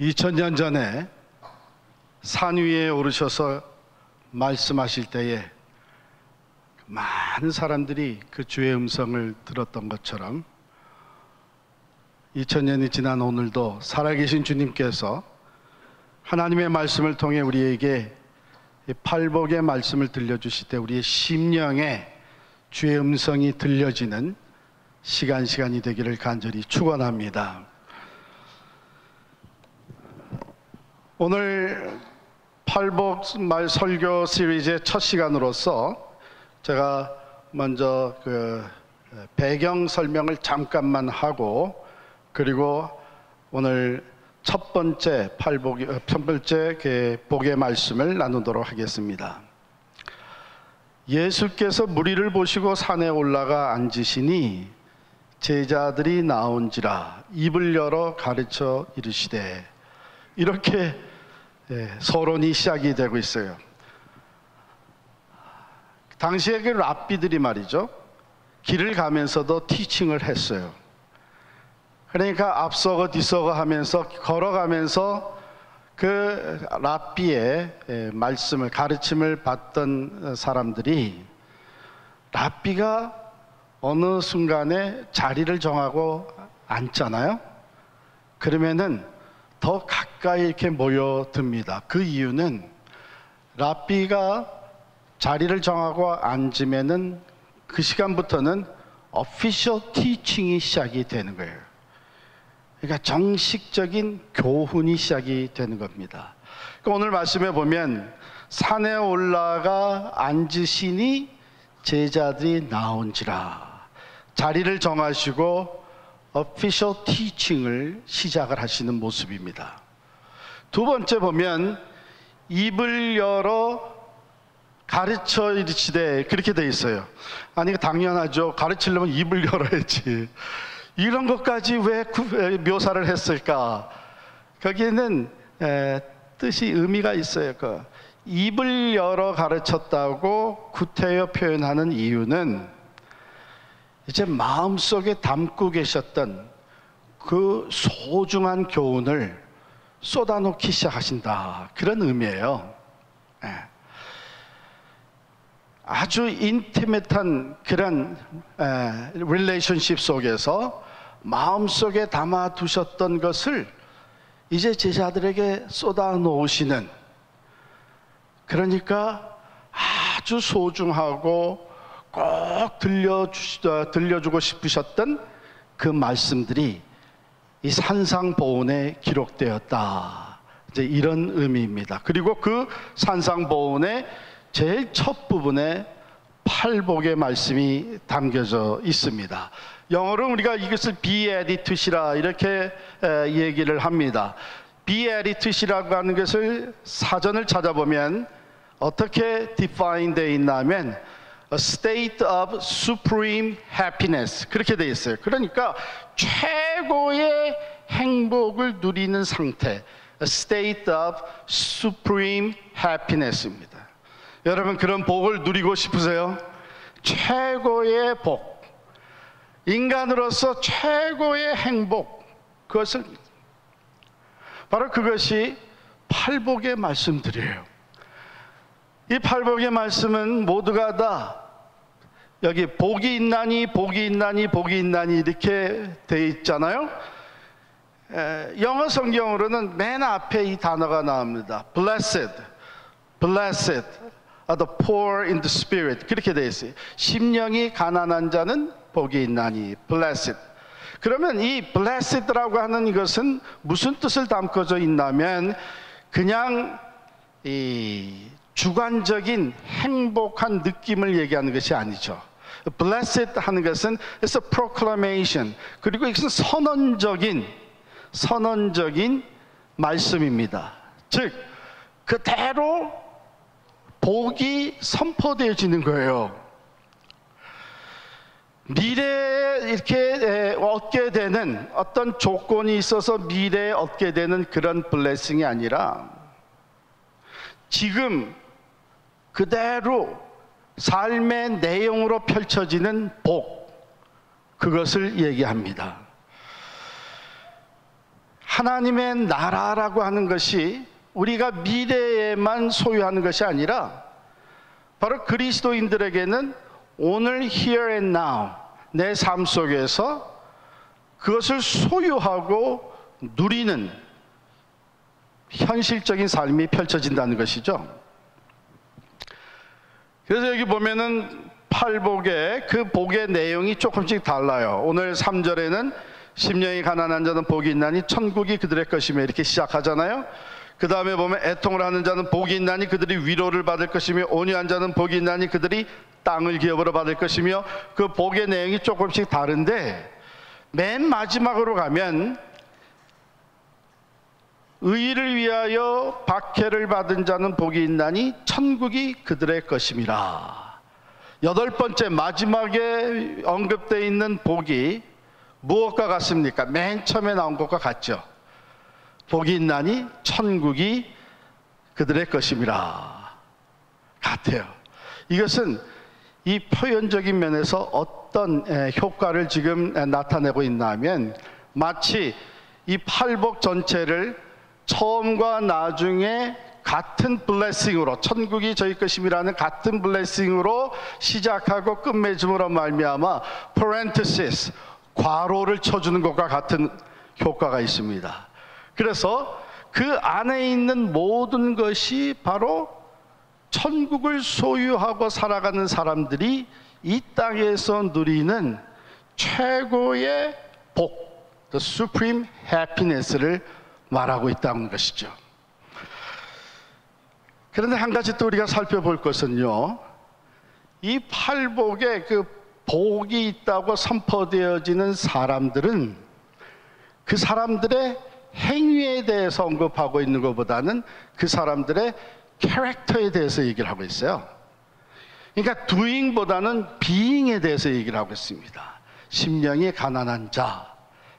2000년 전에 산 위에 오르셔서 말씀하실 때에 많은 사람들이 그 주의 음성을 들었던 것처럼 2000년이 지난 오늘도 살아계신 주님께서 하나님의 말씀을 통해 우리에게 팔복의 말씀을 들려주실 때 우리의 심령에 주의 음성이 들려지는 시간이 되기를 간절히 축원합니다. 오늘 팔복 말 설교 시리즈의 첫 시간으로서 제가 먼저 배경 설명을 잠깐만 하고, 그리고 오늘 첫 번째 복의 말씀을 나누도록 하겠습니다. 예수께서 무리를 보시고 산에 올라가 앉으시니 제자들이 나온지라 입을 열어 가르쳐 이르시되, 이렇게 서론이 시작이 되고 있어요. 당시에 그 랍비들이 말이죠, 길을 가면서도 티칭을 했어요. 그러니까 앞서고 뒤서고 하면서 걸어가면서 그 랍비의 말씀을, 가르침을 받던 사람들이 랍비가 어느 순간에 자리를 정하고 앉잖아요. 그러면은 더 가까이 이렇게 모여듭니다. 그 이유는 랍비가 자리를 정하고 앉으면은 그 시간부터는 official teaching이 시작이 되는 거예요. 그러니까 정식적인 교훈이 시작이 되는 겁니다. 그러니까 오늘 말씀에 보면 산에 올라가 앉으시니 제자들이 나온지라, 자리를 정하시고 official teaching을 시작을 하시는 모습입니다. 두 번째 보면 입을 열어 가르쳐 이르시되, 그렇게 돼 있어요. 아니 당연하죠. 가르치려면 입을 열어야지. 이런 것까지 왜 묘사를 했을까? 거기에는 뜻이, 의미가 있어요. 입을 열어 가르쳤다고 구태여 표현하는 이유는 이제 마음속에 담고 계셨던 그 소중한 교훈을 쏟아놓기 시작하신다, 그런 의미예요. 아주 인티메트한 그런 릴레이션십 속에서 마음속에 담아두셨던 것을 이제 제자들에게 쏟아놓으시는, 그러니까 아주 소중하고 꼭 들려주고 싶으셨던 그 말씀들이 이 산상보훈에 기록되었다, 이제 이런 의미입니다. 그리고 그 산상보훈의 제일 첫 부분에 팔복의 말씀이 담겨져 있습니다. 영어로 우리가 이것을 beatitude이라 이렇게 얘기를 합니다. beatitude이라고 하는 것을 사전을 찾아보면 어떻게 define 되어 있냐면 a state of supreme happiness, 그렇게 되어 있어요. 그러니까 최고의 행복을 누리는 상태, a state of supreme happiness입니다. 여러분, 그런 복을 누리고 싶으세요? 최고의 복, 인간으로서 최고의 행복, 그것을, 바로 그것이 팔복의 말씀들이에요. 이 팔복의 말씀은 모두가 다 여기 복이 있나니 복이 있나니 복이 있나니 이렇게 돼 있잖아요. 영어 성경으로는 맨 앞에 이 단어가 나옵니다. Blessed, blessed are the poor in the spirit, 그렇게 돼 있어요. 심령이 가난한 자는 복이 있나니, blessed. 그러면 이 blessed라고 하는 이것은 무슨 뜻을 담고져 있냐면 그냥 이 주관적인 행복한 느낌을 얘기하는 것이 아니죠. blessed 하는 것은 it's a proclamation, 그리고 이것은 선언적인 말씀입니다. 즉 그대로 복이 선포되어지는 거예요. 미래에 이렇게 얻게 되는 어떤 조건이 있어서 미래에 얻게 되는 그런 블레싱이 아니라 지금 그대로 삶의 내용으로 펼쳐지는 복, 그것을 얘기합니다. 하나님의 나라라고 하는 것이 우리가 미래에만 소유하는 것이 아니라 바로 그리스도인들에게는 오늘 here and now 내 삶 속에서 그것을 소유하고 누리는 현실적인 삶이 펼쳐진다는 것이죠. 그래서 여기 보면은 팔복의 그 복의 내용이 조금씩 달라요. 오늘 3절에는 심령이 가난한 자는 복이 있나니 천국이 그들의 것이며 이렇게 시작하잖아요. 그 다음에 보면 애통을 하는 자는 복이 있나니 그들이 위로를 받을 것이며 온유한 자는 복이 있나니 그들이 땅을 기업으로 받을 것이며, 그 복의 내용이 조금씩 다른데 맨 마지막으로 가면 의를 위하여 박해를 받은 자는 복이 있나니 천국이 그들의 것임이라. 8번째 마지막에 언급되어 있는 복이 무엇과 같습니까? 맨 처음에 나온 것과 같죠. 복이 있나니 천국이 그들의 것임이라. 같아요. 이것은 이 표현적인 면에서 어떤 효과를 지금 나타내고 있나 하면, 마치 이 팔복 전체를 처음과 나중에 같은 블레싱으로, 천국이 저희 것임이라는 같은 블레싱으로 시작하고 끝맺음으로 말미암아 parenthesis, 괄호를 쳐주는 것과 같은 효과가 있습니다. 그래서 그 안에 있는 모든 것이 바로 천국을 소유하고 살아가는 사람들이 이 땅에서 누리는 최고의 복, the supreme happiness를 말하고 있다는 것이죠. 그런데 한 가지 또 우리가 살펴볼 것은요, 이 팔복에 그 복이 있다고 선포되어지는 사람들은 그 사람들의 행위에 대해서 언급하고 있는 것보다는 그 사람들의 캐릭터에 대해서 얘기를 하고 있어요. 그러니까 doing보다는 being에 대해서 얘기를 하고 있습니다. 심령이 가난한 자,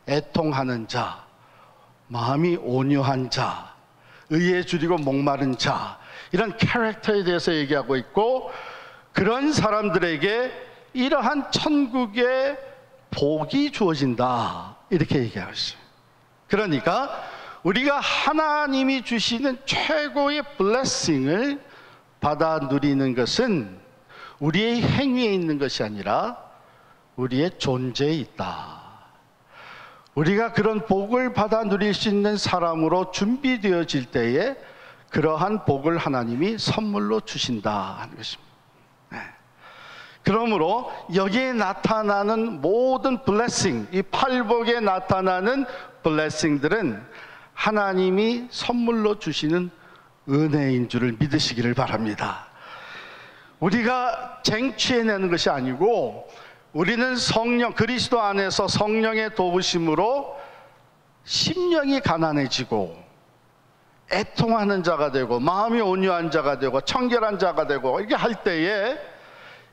애통하는 자, 마음이 온유한 자, 의에 줄이고 목마른 자, 이런 캐릭터에 대해서 얘기하고 있고, 그런 사람들에게 이러한 천국의 복이 주어진다, 이렇게 얘기하고 있어요. 그러니까 우리가 하나님이 주시는 최고의 블레싱을 받아 누리는 것은 우리의 행위에 있는 것이 아니라 우리의 존재에 있다. 우리가 그런 복을 받아 누릴 수 있는 사람으로 준비되어질 때에 그러한 복을 하나님이 선물로 주신다 하는 것입니다. 그러므로 여기에 나타나는 모든 블레싱, 이 팔복에 나타나는 블레싱들은 하나님이 선물로 주시는 은혜인 줄을 믿으시기를 바랍니다. 우리가 쟁취해내는 것이 아니고, 우리는 성령, 그리스도 안에서 성령의 도우심으로 심령이 가난해지고 애통하는 자가 되고 마음이 온유한 자가 되고 청결한 자가 되고, 이렇게 할 때에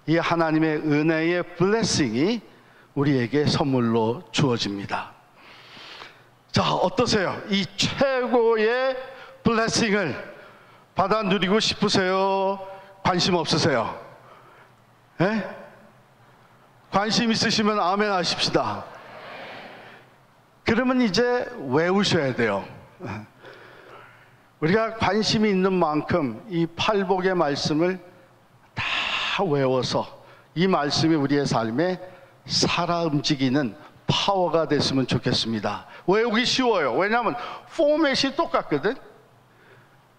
이 하나님의 은혜의 블레싱이 우리에게 선물로 주어집니다. 자, 어떠세요? 이 최고의 블레싱을 받아 누리고 싶으세요? 관심 없으세요? 예? 관심 있으시면 아멘 하십시다. 그러면 이제 외우셔야 돼요. 우리가 관심이 있는 만큼 이 팔복의 말씀을 다 외워서 이 말씀이 우리의 삶에 살아 움직이는 파워가 됐으면 좋겠습니다. 외우기 쉬워요. 왜냐하면 포맷이 똑같거든.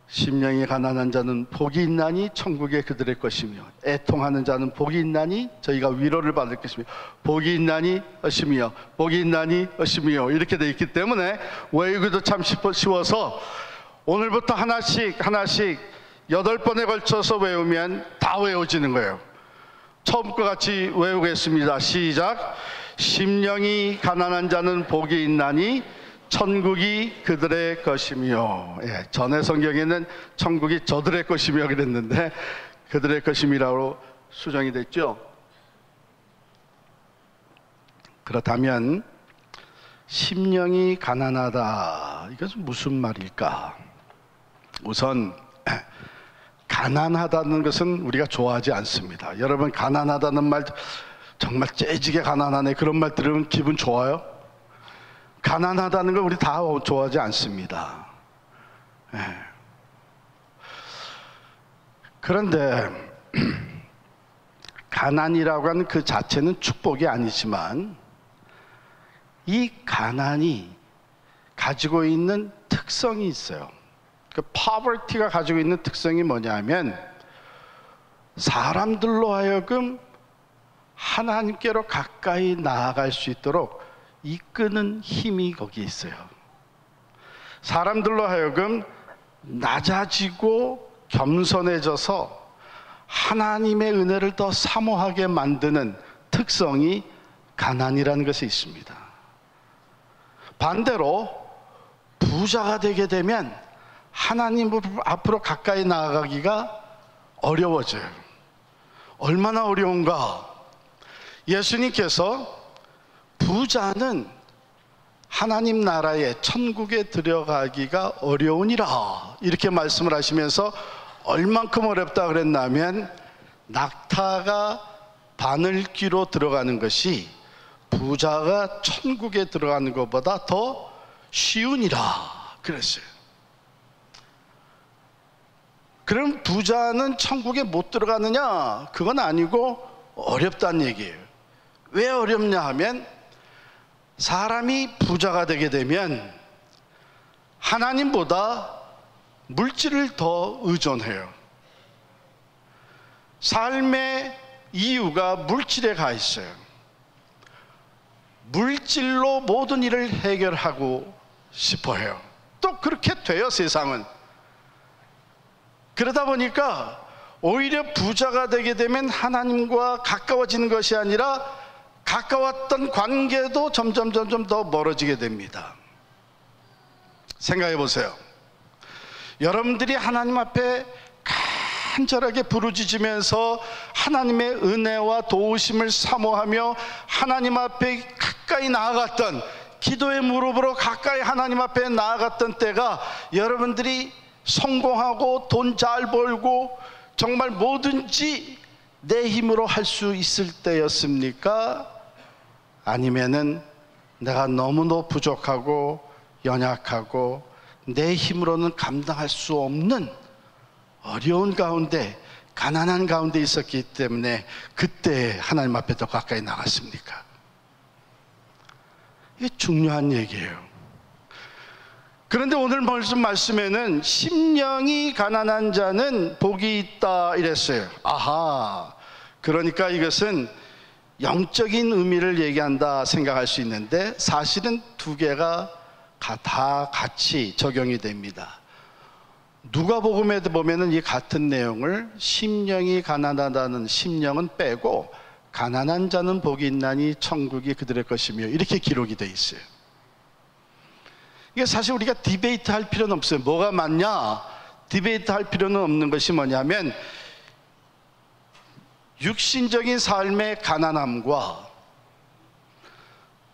심령이 가난한 자는 복이 있나니 천국에 그들의 것이며, 애통하는 자는 복이 있나니 저희가 위로를 받을 것이며, 복이 있나니 어시며, 복이 있나니 어시며, 이렇게 되어 있기 때문에 외우기도 참 쉬워서 오늘부터 하나씩 8번에 걸쳐서 외우면 다 외워지는 거예요. 처음과 같이 외우겠습니다. 시작. 심령이 가난한 자는 복이 있나니 천국이 그들의 것이며, 전에 성경에는 천국이 저들의 것이며 그랬는데 그들의 것임이라고 수정이 됐죠. 그렇다면 심령이 가난하다, 이것은 무슨 말일까? 우선 가난하다는 것은 우리가 좋아하지 않습니다. 여러분, 가난하다는 말, 정말 째지게 가난하네, 그런 말 들으면 기분 좋아요? 가난하다는 걸 우리 다 좋아하지 않습니다. 그런데 가난이라고 하는 그 자체는 축복이 아니지만 이 가난이 가지고 있는 특성이 있어요. 그 poverty가 가지고 있는 특성이 뭐냐면 사람들로 하여금 하나님께로 가까이 나아갈 수 있도록 이끄는 힘이 거기에 있어요. 사람들로 하여금 낮아지고 겸손해져서 하나님의 은혜를 더 사모하게 만드는 특성이 가난이라는 것이 있습니다. 반대로 부자가 되게 되면 하나님 앞으로 가까이 나아가기가 어려워져요. 얼마나 어려운가? 예수님께서 부자는 하나님 나라에 천국에 들어가기가 어려우니라 이렇게 말씀을 하시면서 얼만큼 어렵다 그랬냐면 낙타가 바늘귀로 들어가는 것이 부자가 천국에 들어가는 것보다 더 쉬우니라 그랬어요. 그럼 부자는 천국에 못 들어가느냐? 그건 아니고 어렵다는 얘기예요. 왜 어렵냐 하면 사람이 부자가 되게 되면 하나님보다 물질을 더 의존해요. 삶의 이유가 물질에 가 있어요. 물질로 모든 일을 해결하고 싶어 해요. 또 그렇게 돼요, 세상은. 그러다 보니까 오히려 부자가 되게 되면 하나님과 가까워지는 것이 아니라 가까웠던 관계도 점점 더 멀어지게 됩니다. 생각해 보세요. 여러분들이 하나님 앞에 간절하게 부르짖으면서 하나님의 은혜와 도우심을 사모하며 하나님 앞에 가까이 나아갔던, 기도의 무릎으로 가까이 하나님 앞에 나아갔던 때가 여러분들이 성공하고 돈 잘 벌고 정말 뭐든지 내 힘으로 할 수 있을 때였습니까? 아니면은 내가 너무도 부족하고 연약하고 내 힘으로는 감당할 수 없는 어려운 가운데, 가난한 가운데 있었기 때문에 그때 하나님 앞에 더 가까이 나갔습니까? 이게 중요한 얘기예요. 그런데 오늘 말씀에는 심령이 가난한 자는 복이 있다 이랬어요. 아하, 그러니까 이것은 영적인 의미를 얘기한다 생각할 수 있는데 사실은 두 개가 다 같이 적용이 됩니다. 누가복음에 보면은 이 같은 내용을 심령이 가난하다는 심령은 빼고 가난한 자는 복이 있나니 천국이 그들의 것이며 이렇게 기록이 되어 있어요. 이게 사실 우리가 디베이트 할 필요는 없어요. 뭐가 맞냐? 디베이트 할 필요는 없는 것이 뭐냐면 육신적인 삶의 가난함과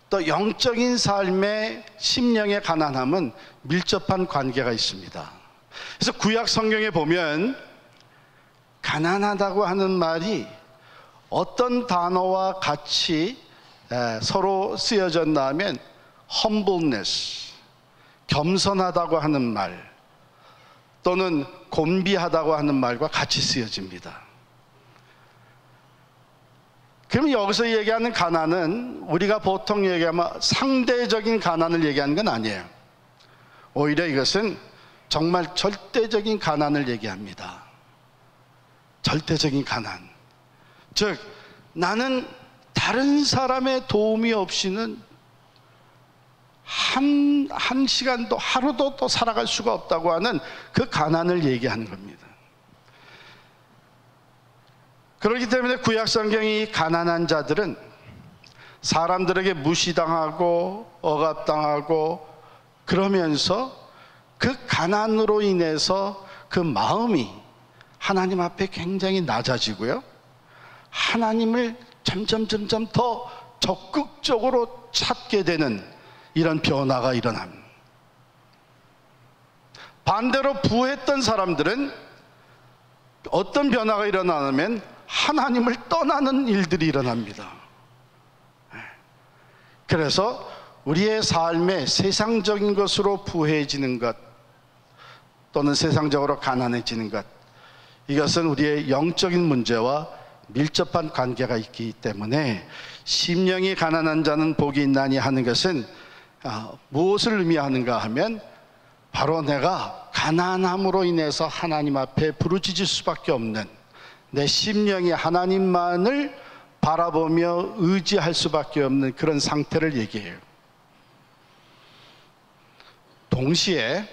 또 영적인 삶의 심령의 가난함은 밀접한 관계가 있습니다. 그래서 구약 성경에 보면 가난하다고 하는 말이 어떤 단어와 같이 서로 쓰여졌나 하면 humbleness, 겸손하다고 하는 말 또는 곤비하다고 하는 말과 같이 쓰여집니다. 그러면 여기서 얘기하는 가난은 우리가 보통 얘기하면 상대적인 가난을 얘기하는 건 아니에요. 오히려 이것은 정말 절대적인 가난을 얘기합니다. 절대적인 가난. 즉 나는 다른 사람의 도움이 없이는 한 시간도 하루도 또 살아갈 수가 없다고 하는 그 가난을 얘기하는 겁니다. 그렇기 때문에 구약 성경이 가난한 자들은 사람들에게 무시당하고 억압당하고 그러면서 그 가난으로 인해서 그 마음이 하나님 앞에 굉장히 낮아지고요, 하나님을 점점 더 적극적으로 찾게 되는 이런 변화가 일어납니다. 반대로 부했던 사람들은 어떤 변화가 일어나냐면 하나님을 떠나는 일들이 일어납니다. 그래서 우리의 삶에 세상적인 것으로 부해지는 것 또는 세상적으로 가난해지는 것, 이것은 우리의 영적인 문제와 밀접한 관계가 있기 때문에 심령이 가난한 자는 복이 있나니 하는 것은 무엇을 의미하는가 하면 바로 내가 가난함으로 인해서 하나님 앞에 부르짖을 수밖에 없는, 내 심령이 하나님만을 바라보며 의지할 수밖에 없는 그런 상태를 얘기해요. 동시에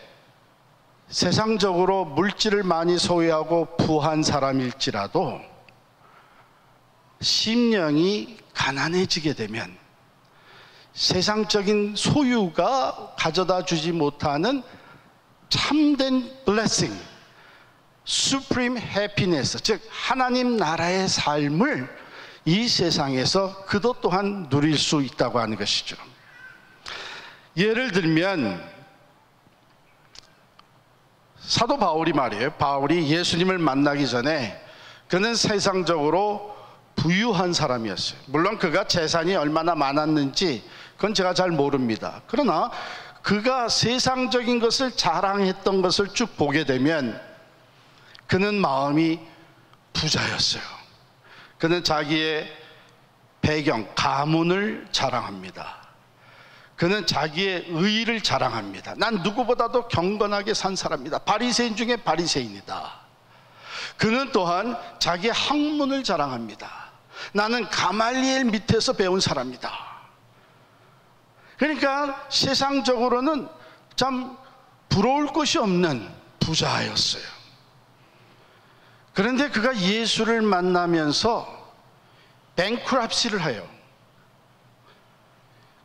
세상적으로 물질을 많이 소유하고 부한 사람일지라도 심령이 가난해지게 되면 세상적인 소유가 가져다 주지 못하는 참된 blessing, supreme happiness, 즉 하나님 나라의 삶을 이 세상에서 그도 또한 누릴 수 있다고 하는 것이죠. 예를 들면 사도 바울이 말이에요. 바울이 예수님을 만나기 전에 그는 세상적으로 부유한 사람이었어요. 물론 그가 재산이 얼마나 많았는지 그건 제가 잘 모릅니다. 그러나 그가 세상적인 것을 자랑했던 것을 쭉 보게 되면 그는 마음이 부자였어요. 그는 자기의 배경, 가문을 자랑합니다. 그는 자기의 의의를 자랑합니다. 난 누구보다도 경건하게 산 사람이다. 바리새인 중에 바리새인이다. 그는 또한 자기의 학문을 자랑합니다. 나는 가말리엘 밑에서 배운 사람이다. 그러니까 세상적으로는 참 부러울 것이 없는 부자였어요. 그런데 그가 예수를 만나면서 뱅크럽시를 해요.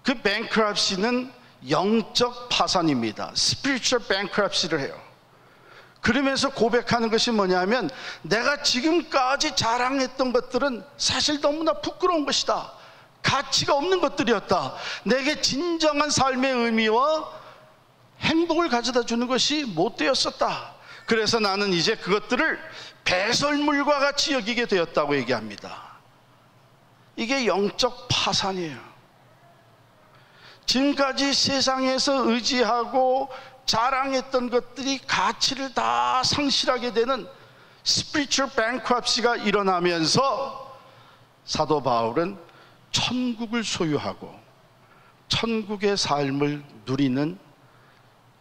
그 뱅크럽시는 영적 파산입니다. 스피리추얼 뱅크럽시를 해요. 그러면서 고백하는 것이 뭐냐면, 내가 지금까지 자랑했던 것들은 사실 너무나 부끄러운 것이다. 가치가 없는 것들이었다. 내게 진정한 삶의 의미와 행복을 가져다 주는 것이 못 되었었다. 그래서 나는 이제 그것들을 배설물과 같이 여기게 되었다고 얘기합니다. 이게 영적 파산이에요. 지금까지 세상에서 의지하고 자랑했던 것들이 가치를 다 상실하게 되는 스피리추얼 뱅크럽시가 일어나면서 사도 바울은 천국을 소유하고 천국의 삶을 누리는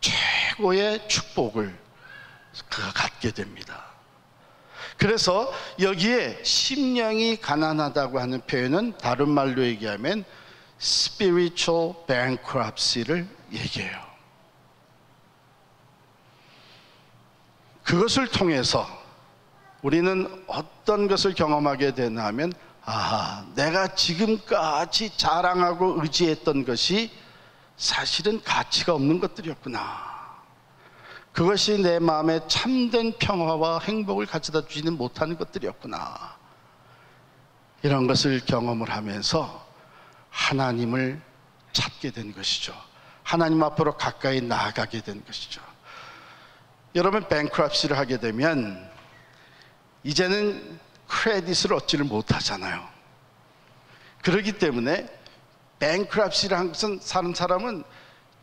최고의 축복을 그가 갖게 됩니다. 그래서 여기에 심령이 가난하다고 하는 표현은 다른 말로 얘기하면 spiritual bankruptcy를 얘기해요. 그것을 통해서 우리는 어떤 것을 경험하게 되나 하면, 내가 지금까지 자랑하고 의지했던 것이 사실은 가치가 없는 것들이었구나. 그것이 내 마음에 참된 평화와 행복을 가져다 주지는 못하는 것들이었구나. 이런 것을 경험을 하면서 하나님을 찾게 된 것이죠. 하나님 앞으로 가까이 나아가게 된 것이죠. 여러분, 뱅크럽시를 하게 되면 이제는 크레딧을 얻지를 못하잖아요. 그렇기 때문에 뱅크럽시를 한 것은, 사는 사람은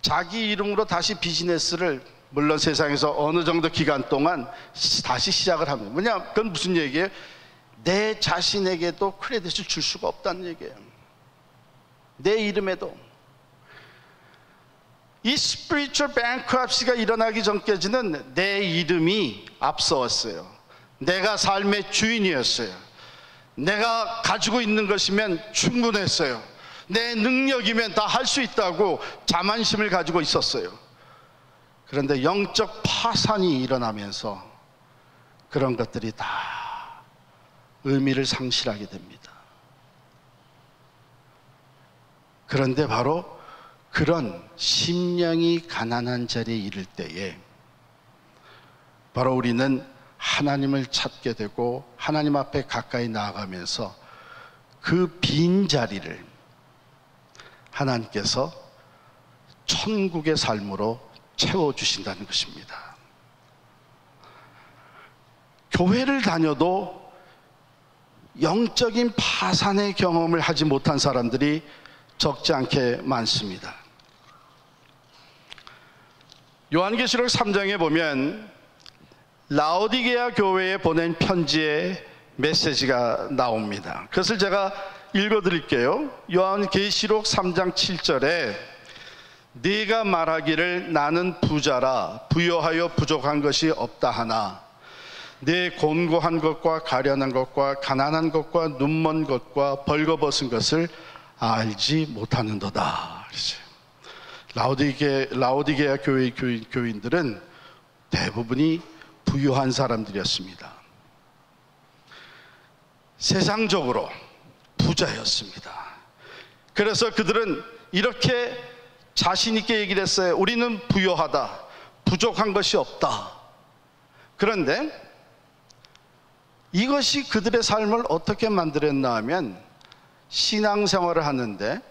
자기 이름으로 다시 비즈니스를, 물론 세상에서 어느 정도 기간 동안 다시 시작을 합니다. 뭐냐, 그건 무슨 얘기예요? 내 자신에게도 크레딧을 줄 수가 없다는 얘기예요. 내 이름에도. 이 스피리추얼 뱅크럽시가 일어나기 전까지는 내 이름이 앞서왔어요. 내가 삶의 주인이었어요. 내가 가지고 있는 것이면 충분했어요. 내 능력이면 다 할 수 있다고 자만심을 가지고 있었어요. 그런데 영적 파산이 일어나면서 그런 것들이 다 의미를 상실하게 됩니다. 그런데 바로 그런 심령이 가난한 자리에 이를 때에 바로 우리는 하나님을 찾게 되고 하나님 앞에 가까이 나아가면서 그 빈자리를 하나님께서 천국의 삶으로 채워주신다는 것입니다. 교회를 다녀도 영적인 파산의 경험을 하지 못한 사람들이 적지 않게 많습니다. 요한계시록 3장에 보면 라오디게아 교회에 보낸 편지의 메시지가 나옵니다. 그것을 제가 읽어드릴게요. 요한계시록 3장 7절에 네가 말하기를 나는 부자라 부요하여 부족한 것이 없다 하나 내 곤고한 것과 가련한 것과 가난한 것과 눈먼 것과 벌거벗은 것을 알지 못하는도다. 라오디게아 교회의 교인들은 대부분이 부유한 사람들이었습니다. 세상적으로 부자였습니다. 그래서 그들은 이렇게 자신 있게 얘기를 했어요. 우리는 부유하다. 부족한 것이 없다. 그런데 이것이 그들의 삶을 어떻게 만들었나 하면 신앙생활을 하는데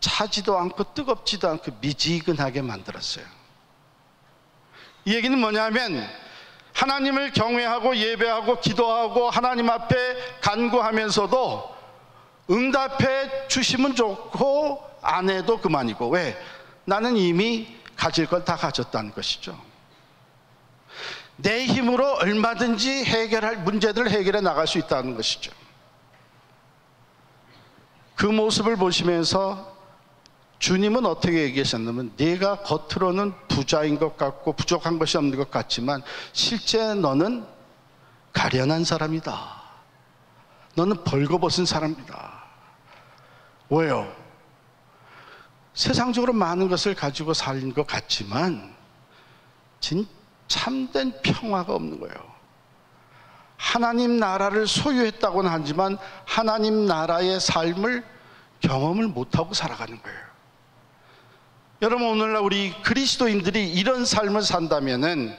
차지도 않고 뜨겁지도 않고 미지근하게 만들었어요. 이 얘기는 뭐냐면 하나님을 경외하고 예배하고 기도하고 하나님 앞에 간구하면서도 응답해 주시면 좋고 안 해도 그만이고, 왜? 나는 이미 가질 걸 다 가졌다는 것이죠. 내 힘으로 얼마든지 해결할 문제들을 해결해 나갈 수 있다는 것이죠. 그 모습을 보시면서 주님은 어떻게 얘기하셨냐면 네가 겉으로는 부자인 것 같고 부족한 것이 없는 것 같지만 실제 너는 가련한 사람이다. 너는 벌거벗은 사람이다. 왜요? 세상적으로 많은 것을 가지고 살린 것 같지만 참된 평화가 없는 거예요. 하나님 나라를 소유했다고는 하지만 하나님 나라의 삶을 경험을 못하고 살아가는 거예요. 여러분, 오늘날 우리 그리스도인들이 이런 삶을 산다면은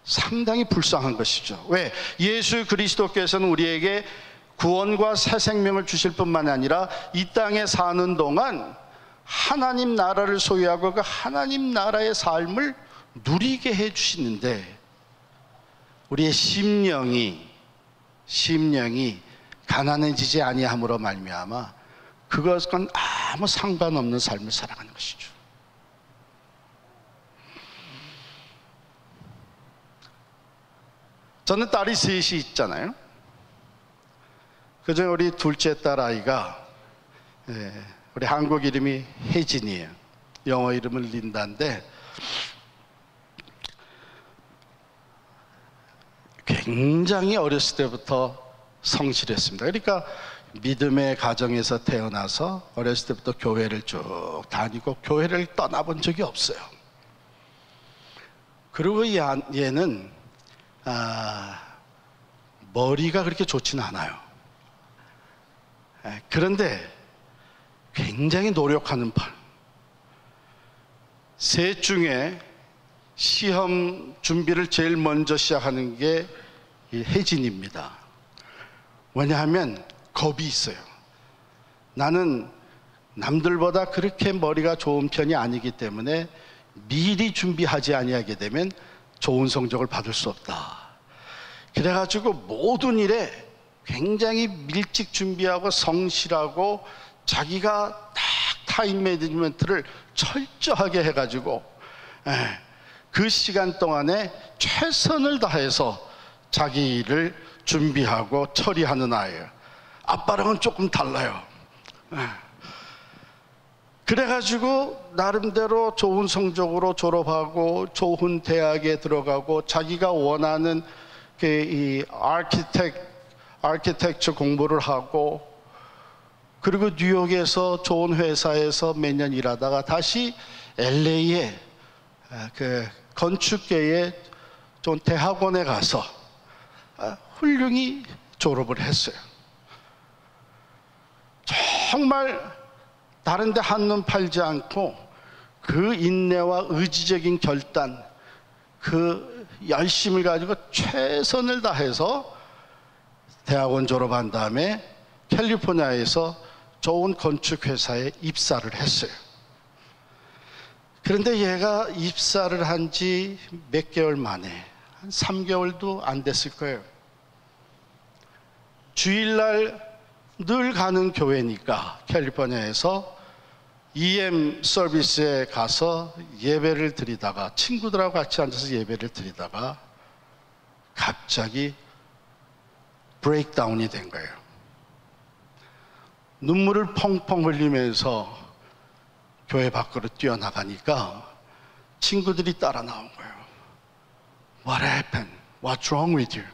상당히 불쌍한 것이죠. 왜? 예수 그리스도께서는 우리에게 구원과 새 생명을 주실 뿐만 아니라 이 땅에 사는 동안 하나님 나라를 소유하고 그 하나님 나라의 삶을 누리게 해 주시는데 우리의 심령이 가난해지지 아니함으로 말미암아 그것과 아무 상관없는 삶을 살아가는 것이죠. 저는 딸이 셋이 있잖아요. 그중에 우리 둘째 딸 아이가 우리 한국 이름이 혜진이에요. 영어 이름은 린다인데 굉장히 어렸을 때부터 성실했습니다. 그러니까 믿음의 가정에서 태어나서 어렸을 때부터 교회를 쭉 다니고 교회를 떠나본 적이 없어요. 그리고 얘는 머리가 그렇게 좋지는 않아요. 그런데 굉장히 노력하는 편. 셋 중에 시험 준비를 제일 먼저 시작하는 게 혜진입니다. 왜냐하면 겁이 있어요. 나는 남들보다 그렇게 머리가 좋은 편이 아니기 때문에 미리 준비하지 아니하게 되면 좋은 성적을 받을 수 없다. 그래가지고 모든 일에 굉장히 일찍 준비하고 성실하고 자기가 딱 타임 매니지먼트를 철저하게 해가지고 그 시간 동안에 최선을 다해서 자기 일을 준비하고 처리하는 아이예요. 아빠랑은 조금 달라요. 그래가지고 나름대로 좋은 성적으로 졸업하고 좋은 대학에 들어가고 자기가 원하는 이 아키텍처 공부를 하고 그리고 뉴욕에서 좋은 회사에서 몇 년 일하다가 다시 LA에 그 건축계의 좋은 대학원에 가서 훌륭히 졸업을 했어요. 정말 다른 데 한눈 팔지 않고 그 인내와 의지적인 결단, 그 열심을 가지고 최선을 다해서 대학원 졸업한 다음에 캘리포니아에서 좋은 건축회사에 입사를 했어요. 그런데 얘가 입사를 한 지 몇 개월 만에 한 3개월도 안 됐을 거예요. 주일날 늘 가는 교회니까 캘리포니아에서 EM 서비스에 가서 예배를 드리다가, 친구들하고 같이 앉아서 예배를 드리다가 갑자기 브레이크다운이 된 거예요. 눈물을 펑펑 흘리면서 교회 밖으로 뛰어나가니까 친구들이 따라 나온 거예요. What happened? What's wrong with you?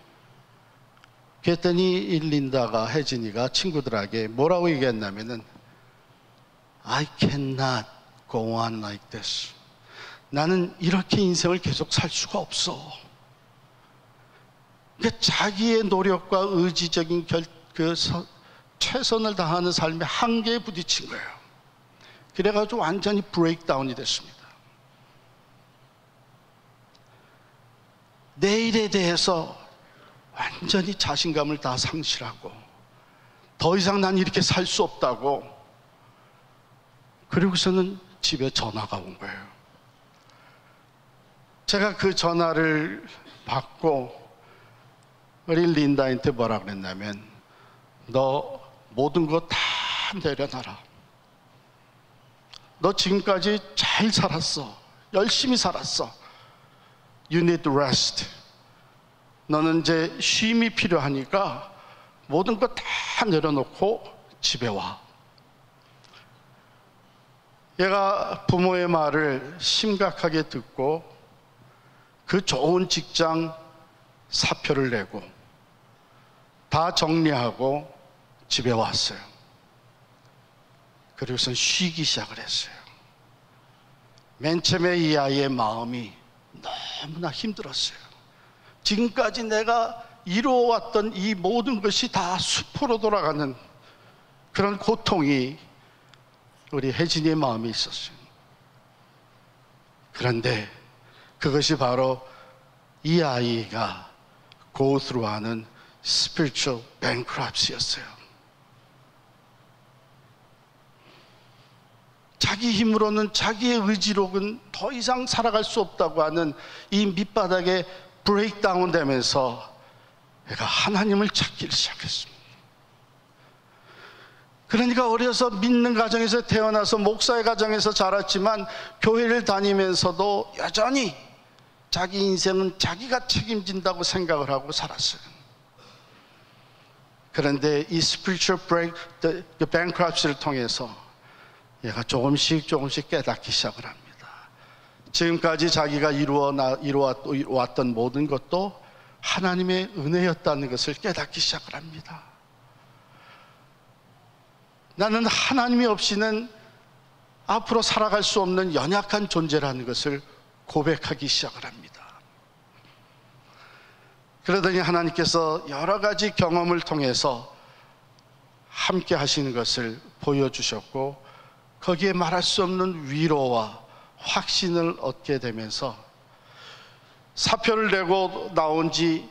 그랬더니 린다가, 혜진이가 친구들에게 뭐라고 얘기했냐면은 I cannot go on like this. 나는 이렇게 인생을 계속 살 수가 없어. 그러니까 자기의 노력과 의지적인 최선을 다하는 삶의 한계에 부딪힌 거예요. 그래가지고 완전히 브레이크다운이 됐습니다. 내일에 대해서 완전히 자신감을 다 상실하고 더 이상 난 이렇게 살 수 없다고, 그리고서는 집에 전화가 온 거예요. 제가 그 전화를 받고 우리 린다한테 뭐라 그랬냐면, 너 모든 거 다 내려놔라. 너 지금까지 잘 살았어. 열심히 살았어. You need rest. 너는 이제 쉼이 필요하니까 모든 거 다 내려놓고 집에 와. 얘가 부모의 말을 심각하게 듣고 그 좋은 직장 사표를 내고 다 정리하고 집에 왔어요. 그리고선 쉬기 시작을 했어요. 맨 처음에 이 아이의 마음이 너무나 힘들었어요. 지금까지 내가 이루어왔던 이 모든 것이 다 수포로 돌아가는 그런 고통이 우리 혜진이의 마음에 있었어요. 그런데 그것이 바로 이 아이가 go through 하는 spiritual bankruptcy였어요. 자기 힘으로는, 자기의 의지로는 더 이상 살아갈 수 없다고 하는 이 밑바닥에 브레이크다운 되면서 내가 하나님을 찾기를 시작했습니다. 그러니까 어려서 믿는 가정에서 태어나서 목사의 가정에서 자랐지만 교회를 다니면서도 여전히 자기 인생은 자기가 책임진다고 생각을 하고 살았어요. 그런데 이 spiritual bankruptcy를 통해서 얘가 조금씩 깨닫기 시작을 합니다. 지금까지 자기가 이루어왔던 모든 것도 하나님의 은혜였다는 것을 깨닫기 시작을 합니다. 나는 하나님이 없이는 앞으로 살아갈 수 없는 연약한 존재라는 것을 고백하기 시작을 합니다. 그러더니 하나님께서 여러 가지 경험을 통해서 함께 하시는 것을 보여주셨고, 거기에 말할 수 없는 위로와 확신을 얻게 되면서 사표를 내고 나온 지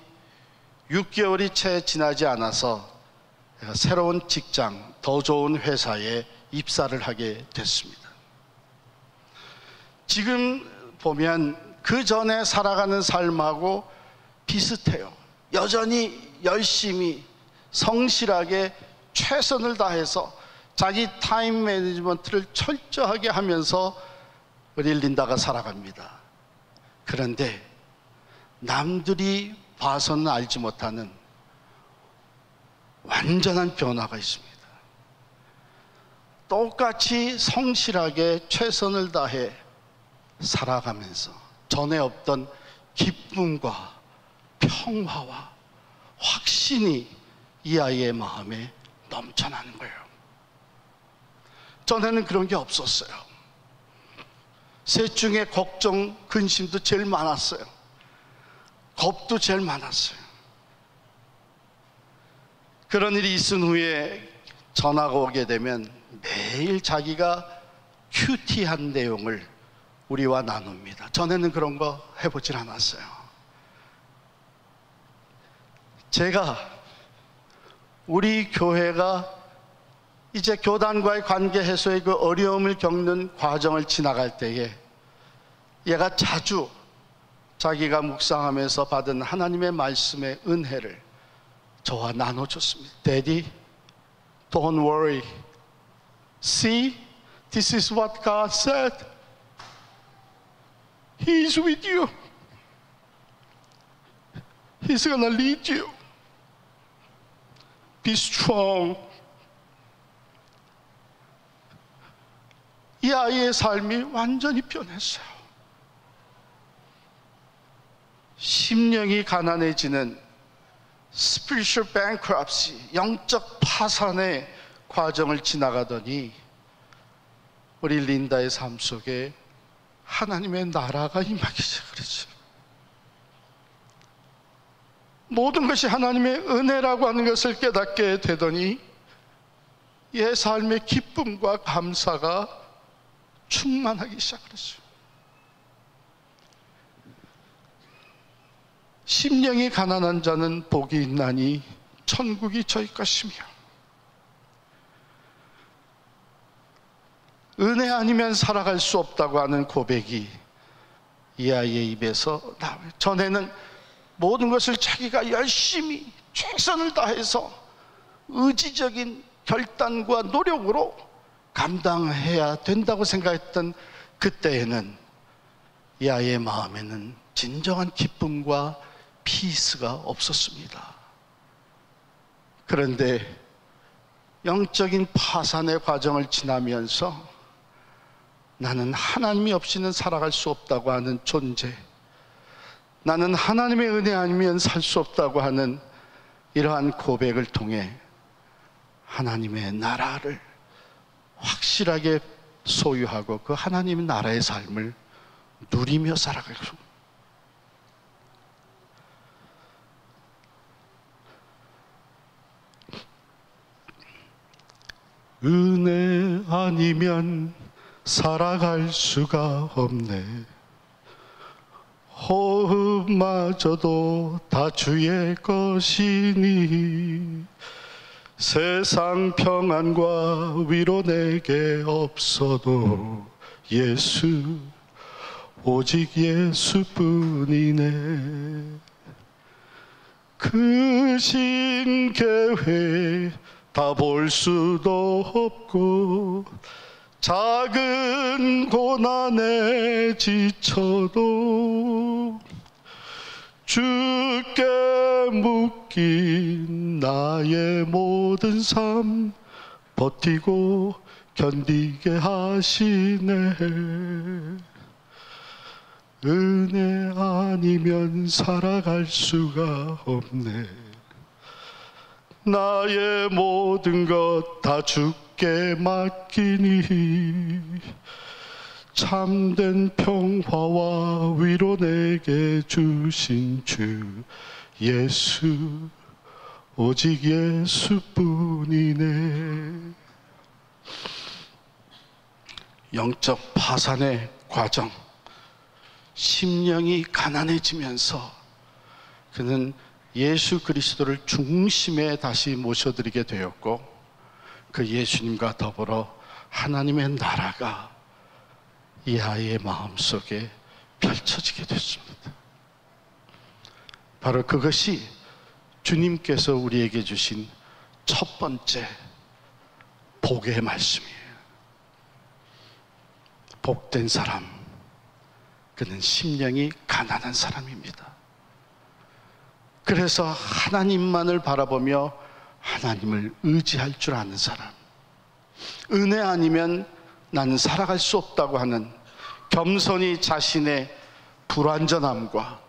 6개월이 채 지나지 않아서 새로운 직장, 더 좋은 회사에 입사를 하게 됐습니다. 지금 보면 그 전에 살아가는 삶하고 비슷해요. 여전히 열심히 성실하게 최선을 다해서 자기 타임 매니지먼트를 철저하게 하면서 우리 린다가 살아갑니다. 그런데 남들이 봐서는 알지 못하는 완전한 변화가 있습니다. 똑같이 성실하게 최선을 다해 살아가면서 전에 없던 기쁨과 평화와 확신이 이 아이의 마음에 넘쳐나는 거예요. 전에는 그런 게 없었어요. 셋 중에 걱정, 근심도 제일 많았어요. 겁도 제일 많았어요. 그런 일이 있은 후에 전화가 오게 되면 매일 자기가 큐티한 내용을 우리와 나눕니다. 전에는 그런 거 해보질 않았어요. 제가 우리 교회가 이제 교단과의 관계 해소의 그 어려움을 겪는 과정을 지나갈 때에 얘가 자주 자기가 묵상하면서 받은 하나님의 말씀의 은혜를 저와 나눠줬습니다. Daddy, don't worry. See, This is what God said. He is with you. He's gonna lead you. Be strong. 이 아이의 삶이 완전히 변했어요. 심령이 가난해지는 spiritual bankruptcy, 영적 파산의 과정을 지나가더니 우리 린다의 삶 속에 하나님의 나라가 임하기 시작했어요. 모든 것이 하나님의 은혜라고 하는 것을 깨닫게 되더니 얘 삶의 기쁨과 감사가 충만하기 시작했어요. 심령이 가난한 자는 복이 있나니 천국이 저희 것이며, 은혜 아니면 살아갈 수 없다고 하는 고백이 이 아이의 입에서 나와요. 전에는 모든 것을 자기가 열심히 최선을 다해서 의지적인 결단과 노력으로 감당해야 된다고 생각했던 그때에는 이 아이의 마음에는 진정한 기쁨과 피스가 없었습니다. 그런데 영적인 파산의 과정을 지나면서 나는 하나님이 없이는 살아갈 수 없다고 하는 존재, 나는 하나님의 은혜 아니면 살 수 없다고 하는 이러한 고백을 통해 하나님의 나라를 확실하게 소유하고 그 하나님의 나라의 삶을 누리며 살아가고, 은혜 아니면 살아갈 수가 없네. 호흡마저도 다 주의 것이니 세상 평안과 위로 내게 없어도 예수, 오직 예수뿐이네. 그 신계회 다 볼 수도 없고 작은 고난에 지쳐도 주께 묶인 나의 모든 삶 버티고 견디게 하시네. 은혜 아니면 살아갈 수가 없네. 나의 모든 것 다 주께 맡기니 참된 평화와 위로 내게 주신 주 예수, 오직 예수뿐이네. 영적 파산의 과정, 심령이 가난해지면서 그는 예수 그리스도를 중심에 다시 모셔드리게 되었고, 그 예수님과 더불어 하나님의 나라가 이 아이의 마음속에 펼쳐지게 됐습니다. 바로 그것이 주님께서 우리에게 주신 첫 번째 복의 말씀이에요. 복된 사람, 그는 심령이 가난한 사람입니다. 그래서 하나님만을 바라보며 하나님을 의지할 줄 아는 사람, 은혜 아니면 나는 살아갈 수 없다고 하는 겸손히 자신의 불완전함과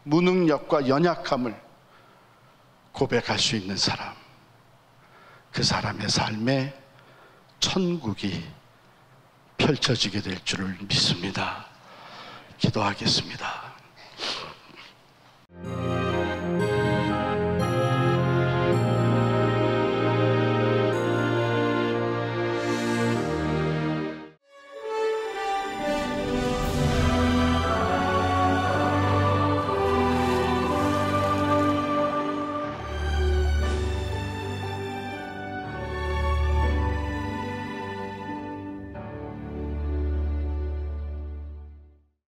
무능력과 연약함을 고백할 수 있는 사람, 그 사람의 삶에 천국이 펼쳐지게 될 줄을 믿습니다. 기도하겠습니다.